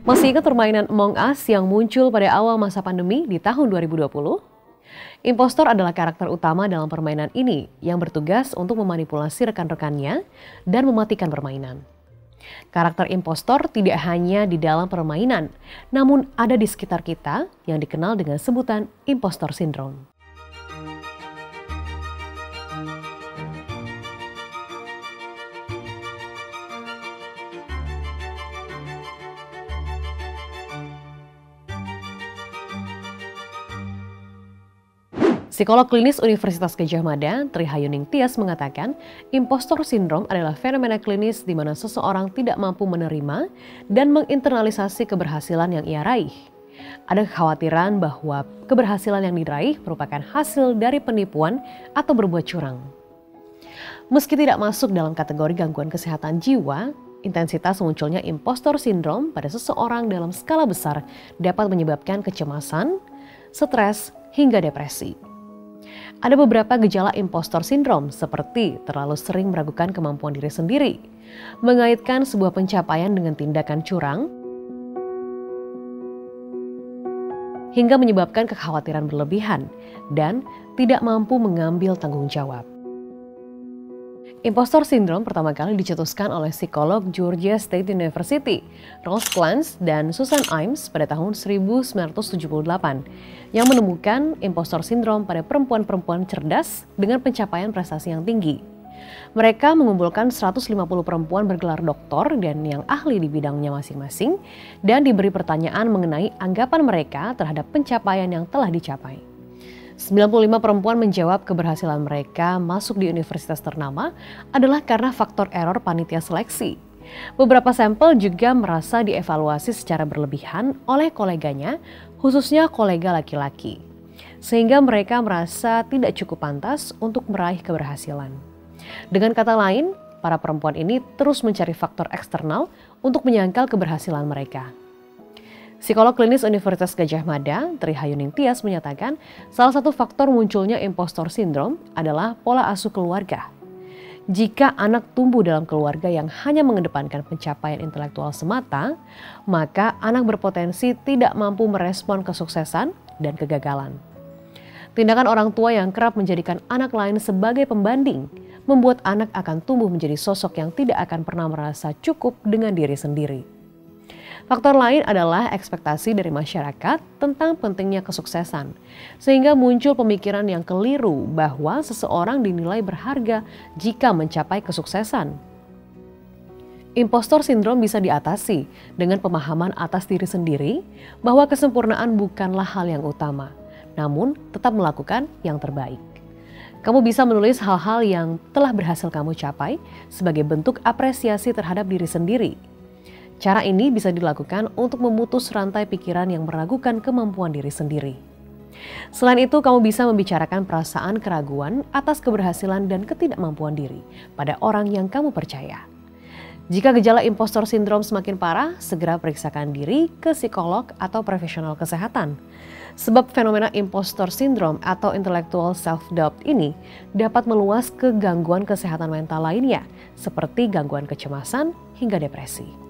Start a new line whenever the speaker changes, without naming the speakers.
Masih ingat permainan Among Us yang muncul pada awal masa pandemi di tahun 2020? Impostor adalah karakter utama dalam permainan ini yang bertugas untuk memanipulasi rekan-rekannya dan mematikan permainan. Karakter impostor tidak hanya di dalam permainan, namun ada di sekitar kita yang dikenal dengan sebutan impostor syndrome. Psikolog klinis Universitas Gadjah Mada, Trihayuning Tias mengatakan, impostor syndrome adalah fenomena klinis di mana seseorang tidak mampu menerima dan menginternalisasi keberhasilan yang ia raih. Ada kekhawatiran bahwa keberhasilan yang diraih merupakan hasil dari penipuan atau berbuat curang. Meski tidak masuk dalam kategori gangguan kesehatan jiwa, intensitas munculnya impostor syndrome pada seseorang dalam skala besar dapat menyebabkan kecemasan, stres, hingga depresi. Ada beberapa gejala impostor syndrome seperti terlalu sering meragukan kemampuan diri sendiri, mengaitkan sebuah pencapaian dengan tindakan curang, hingga menyebabkan kekhawatiran berlebihan dan tidak mampu mengambil tanggung jawab. Impostor syndrome pertama kali dicetuskan oleh psikolog Georgia State University, Ross Clance dan Susan Imes pada tahun 1978 yang menemukan impostor syndrome pada perempuan-perempuan cerdas dengan pencapaian prestasi yang tinggi. Mereka mengumpulkan 150 perempuan bergelar doktor dan yang ahli di bidangnya masing-masing dan diberi pertanyaan mengenai anggapan mereka terhadap pencapaian yang telah dicapai. 95 perempuan menjawab keberhasilan mereka masuk di universitas ternama adalah karena faktor error panitia seleksi. Beberapa sampel juga merasa dievaluasi secara berlebihan oleh koleganya, khususnya kolega laki-laki. Sehingga mereka merasa tidak cukup pantas untuk meraih keberhasilan. Dengan kata lain, para perempuan ini terus mencari faktor eksternal untuk menyangkal keberhasilan mereka. Psikolog klinis Universitas Gadjah Mada, Trihayuning Tias menyatakan salah satu faktor munculnya impostor syndrome adalah pola asuh keluarga. Jika anak tumbuh dalam keluarga yang hanya mengedepankan pencapaian intelektual semata, maka anak berpotensi tidak mampu merespon kesuksesan dan kegagalan. Tindakan orang tua yang kerap menjadikan anak lain sebagai pembanding membuat anak akan tumbuh menjadi sosok yang tidak akan pernah merasa cukup dengan diri sendiri. Faktor lain adalah ekspektasi dari masyarakat tentang pentingnya kesuksesan, sehingga muncul pemikiran yang keliru bahwa seseorang dinilai berharga jika mencapai kesuksesan. Impostor syndrome bisa diatasi dengan pemahaman atas diri sendiri bahwa kesempurnaan bukanlah hal yang utama, namun tetap melakukan yang terbaik. Kamu bisa menulis hal-hal yang telah berhasil kamu capai sebagai bentuk apresiasi terhadap diri sendiri. Cara ini bisa dilakukan untuk memutus rantai pikiran yang meragukan kemampuan diri sendiri. Selain itu, kamu bisa membicarakan perasaan keraguan atas keberhasilan dan ketidakmampuan diri pada orang yang kamu percaya. Jika gejala impostor syndrome semakin parah, segera periksakan diri ke psikolog atau profesional kesehatan. Sebab fenomena impostor syndrome atau intellectual self-doubt ini dapat meluas ke gangguan kesehatan mental lainnya, seperti gangguan kecemasan hingga depresi.